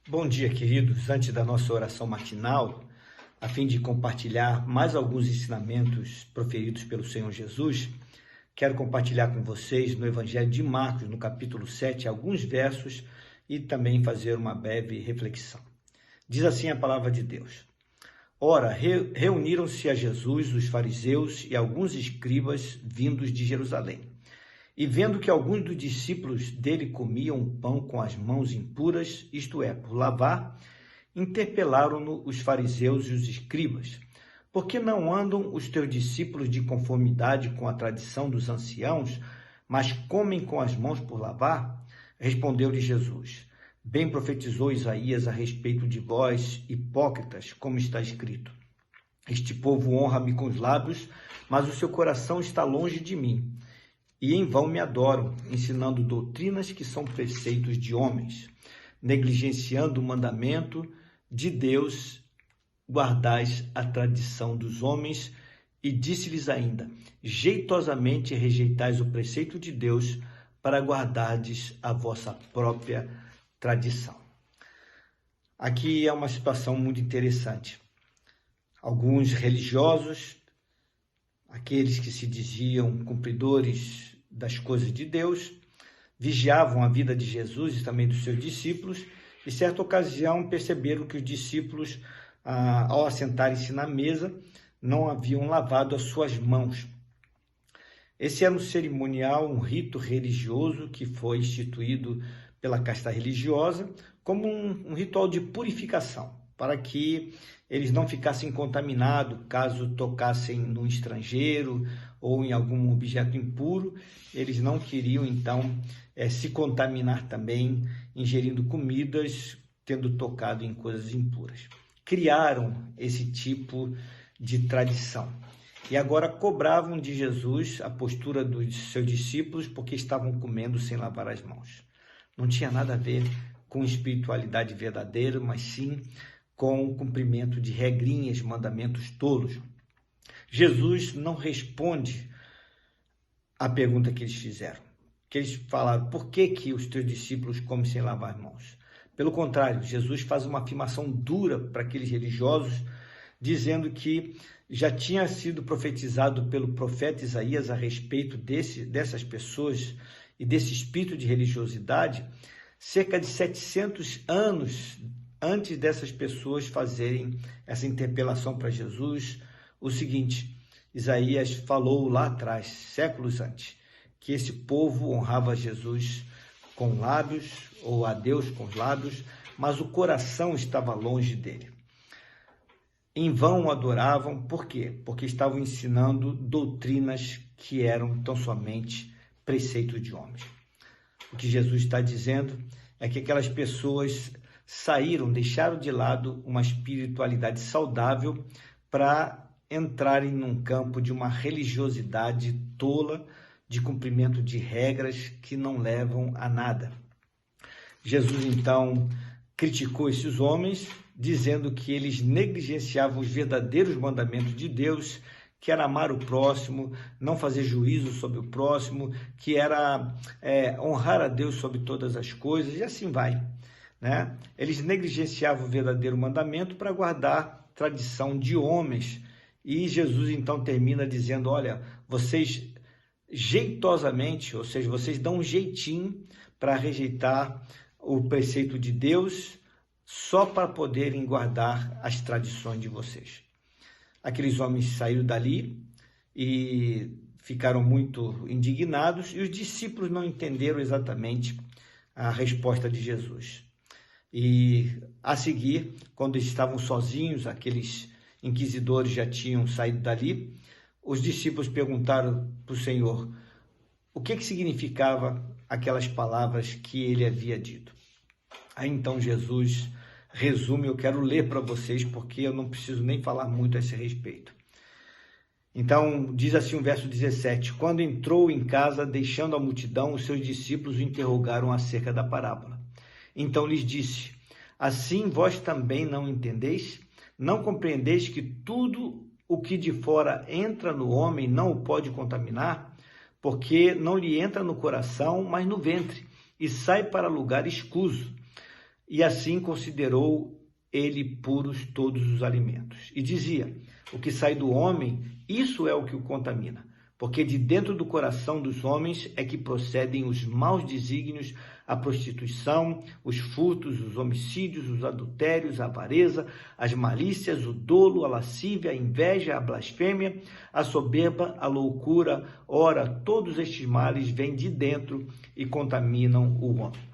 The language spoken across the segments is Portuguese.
Bom dia, queridos. Antes da nossa oração matinal, a fim de compartilhar mais alguns ensinamentos proferidos pelo Senhor Jesus, quero compartilhar com vocês no Evangelho de Marcos, no capítulo 7, alguns versos e também fazer uma breve reflexão. Diz assim a palavra de Deus. Ora, reuniram-se a Jesus os fariseus e alguns escribas vindos de Jerusalém. E vendo que alguns dos discípulos dele comiam pão com as mãos impuras, isto é, por lavar, interpelaram-no os fariseus e os escribas. Por que não andam os teus discípulos de conformidade com a tradição dos anciãos, mas comem com as mãos por lavar? Respondeu-lhe Jesus. Bem profetizou Isaías a respeito de vós, hipócritas, como está escrito. Este povo honra-me com os lábios, mas o seu coração está longe de mim. E em vão me adoram, ensinando doutrinas que são preceitos de homens. Negligenciando o mandamento de Deus, guardais a tradição dos homens. E disse-lhes ainda, jeitosamente rejeitais o preceito de Deus, para guardardes a vossa própria tradição. Aqui é uma situação muito interessante. Alguns religiosos, aqueles que se diziam cumpridores das coisas de Deus, vigiavam a vida de Jesus e também dos seus discípulos, e certa ocasião perceberam que os discípulos, ao assentarem-se na mesa, não haviam lavado as suas mãos. Esse era um cerimonial, um rito religioso que foi instituído pela casta religiosa como um ritual de purificação, para que eles não ficassem contaminados caso tocassem no estrangeiro ou em algum objeto impuro. Eles não queriam, então, se contaminar também, ingerindo comidas, tendo tocado em coisas impuras. Criaram esse tipo de tradição. E agora cobravam de Jesus a postura dos seus discípulos porque estavam comendo sem lavar as mãos. Não tinha nada a ver com espiritualidade verdadeira, mas sim com o cumprimento de regrinhas, mandamentos tolos. Jesus não responde à pergunta que eles fizeram. Que eles falaram, por que os teus discípulos comem sem lavar as mãos? Pelo contrário, Jesus faz uma afirmação dura para aqueles religiosos, dizendo que já tinha sido profetizado pelo profeta Isaías a respeito dessas pessoas e desse espírito de religiosidade, cerca de 700 anos antes dessas pessoas fazerem essa interpelação para Jesus, o seguinte, Isaías falou lá atrás, séculos antes, que esse povo honrava Jesus com lábios, ou a Deus com os lábios, mas o coração estava longe dele. Em vão o adoravam, por quê? Porque estavam ensinando doutrinas que eram tão somente preceitos de homens. O que Jesus está dizendo é que aquelas pessoas deixaram de lado uma espiritualidade saudável para entrarem num campo de uma religiosidade tola, de cumprimento de regras que não levam a nada. Jesus, então, criticou esses homens, dizendo que eles negligenciavam os verdadeiros mandamentos de Deus, que era amar o próximo, não fazer juízo sobre o próximo, que era honrar a Deus sobre todas as coisas, e assim vai. Né? Eles negligenciavam o verdadeiro mandamento para guardar tradição de homens. E Jesus então termina dizendo, olha, vocês jeitosamente, ou seja, vocês dão um jeitinho para rejeitar o preceito de Deus só para poderem guardar as tradições de vocês. Aqueles homens saíram dali e ficaram muito indignados e os discípulos não entenderam exatamente a resposta de Jesus. E a seguir, quando estavam sozinhos, aqueles inquisidores já tinham saído dali, os discípulos perguntaram para o Senhor o que significava aquelas palavras que ele havia dito. Aí então Jesus resume, eu quero ler para vocês porque eu não preciso nem falar muito a esse respeito. Então diz assim o verso 17, quando entrou em casa, deixando a multidão, os seus discípulos o interrogaram acerca da parábola. Então lhes disse, assim vós também não entendeis? Não compreendeis que tudo o que de fora entra no homem não o pode contaminar? Porque não lhe entra no coração, mas no ventre, e sai para lugar escuso. e assim considerou ele puros todos os alimentos. E dizia: o que sai do homem, isso é o que o contamina, porque de dentro do coração dos homens é que procedem os maus desígnios, a prostituição, os furtos, os homicídios, os adultérios, a avareza, as malícias, o dolo, a lascívia, a inveja, a blasfêmia, a soberba, a loucura. Ora, todos estes males vêm de dentro e contaminam o homem.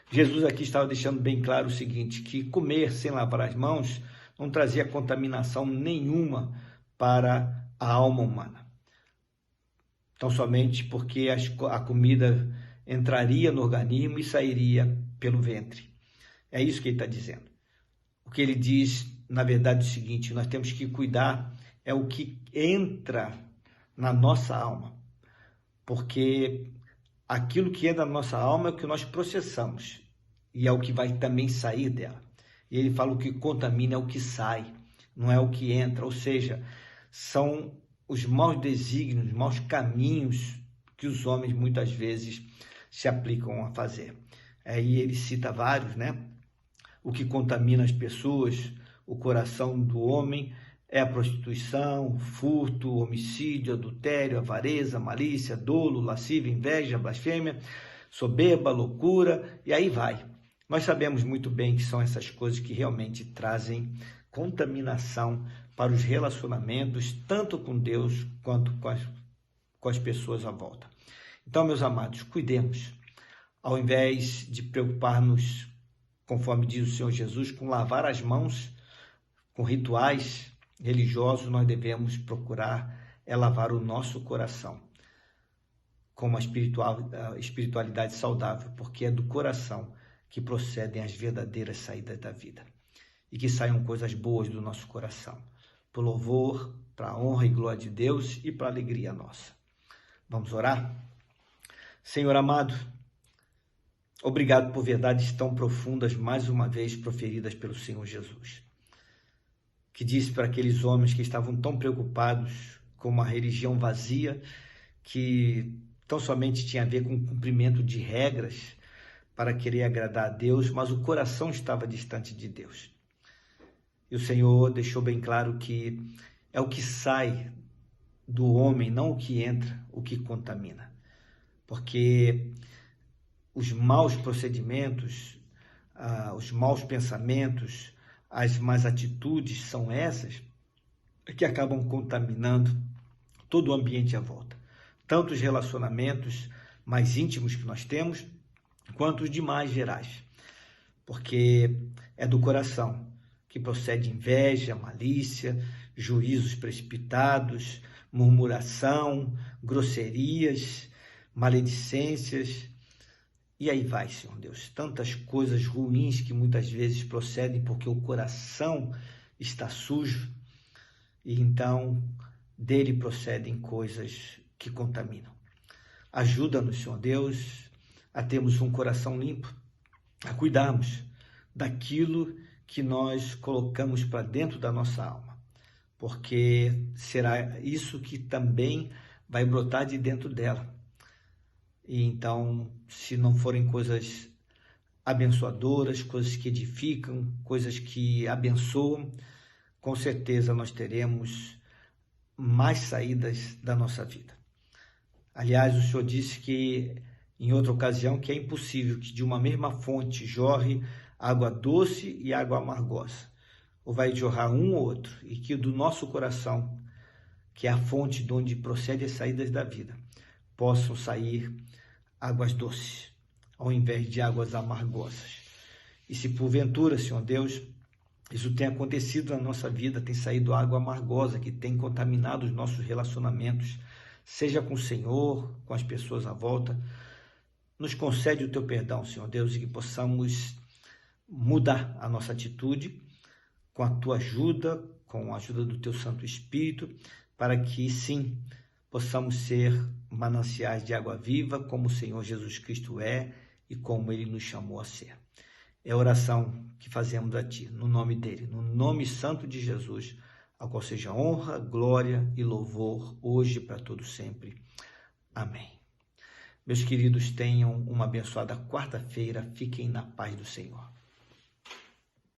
Jesus aqui estava deixando bem claro o seguinte, que comer sem lavar as mãos não trazia contaminação nenhuma para a alma humana. Então, somente porque a comida entraria no organismo e sairia pelo ventre. É isso que ele está dizendo. O que ele diz, na verdade, é o seguinte: nós temos que cuidar é o que entra na nossa alma, porque aquilo que entra na nossa alma é o que nós processamos e é o que vai também sair dela. E ele fala: o que contamina é o que sai, não é o que entra, ou seja, são os maus desígnios, os maus caminhos que os homens muitas vezes se aplicam a fazer. Aí ele cita vários, né? O que contamina as pessoas, o coração do homem, é a prostituição, furto, homicídio, adultério, avareza, malícia, dolo, lascívia, inveja, blasfêmia, soberba, loucura, e aí vai. Nós sabemos muito bem que são essas coisas que realmente trazem contaminação para os relacionamentos, tanto com Deus quanto com as pessoas à volta. Então, meus amados, cuidemos. Ao invés de preocupar-nos, conforme diz o Senhor Jesus, com lavar as mãos, com rituais religiosos, nós devemos procurar lavar o nosso coração com uma espiritualidade saudável, porque é do coração que procedem as verdadeiras saídas da vida. E que saiam coisas boas do nosso coração, para o louvor, para a honra e glória de Deus e para a alegria nossa. Vamos orar? Senhor amado, obrigado por verdades tão profundas, mais uma vez proferidas pelo Senhor Jesus, que disse para aqueles homens que estavam tão preocupados com uma religião vazia, que tão somente tinha a ver com o cumprimento de regras para querer agradar a Deus, mas o coração estava distante de Deus. E o Senhor deixou bem claro que é o que sai do homem, não o que entra, o que contamina. Porque os maus procedimentos, os maus pensamentos, as más atitudes são essas que acabam contaminando todo o ambiente à volta. Tanto os relacionamentos mais íntimos que nós temos, quanto os demais gerais. Porque é do coração que procede inveja, malícia, juízos precipitados, murmuração, grosserias, maledicências, e aí vai, Senhor Deus, tantas coisas ruins que muitas vezes procedem porque o coração está sujo, e então dele procedem coisas que contaminam. Ajuda-nos, Senhor Deus, a termos um coração limpo, a cuidarmos daquilo que nós colocamos para dentro da nossa alma, porque será isso que também vai brotar de dentro dela. E então, se não forem coisas abençoadoras, coisas que edificam, coisas que abençoam, com certeza nós teremos mais saídas da nossa vida. Aliás, o Senhor disse que, em outra ocasião, que é impossível que de uma mesma fonte jorre água doce e água amargosa, ou vai jorrar um ou outro, e que do nosso coração, que é a fonte de onde procedem as saídas da vida, possam sair águas doces, ao invés de águas amargosas. E se porventura, Senhor Deus, isso tem acontecido na nossa vida, tem saído água amargosa, que tem contaminado os nossos relacionamentos, seja com o Senhor, com as pessoas à volta, nos concede o teu perdão, Senhor Deus, e que possamos mudar a nossa atitude com a tua ajuda, com a ajuda do teu Santo Espírito, para que sim, possamos ser mananciais de água viva, como o Senhor Jesus Cristo é e como Ele nos chamou a ser. É a oração que fazemos a Ti, no nome dEle, no nome santo de Jesus, ao qual seja honra, glória e louvor, hoje e para todo sempre. Amém. Meus queridos, tenham uma abençoada quarta-feira, fiquem na paz do Senhor.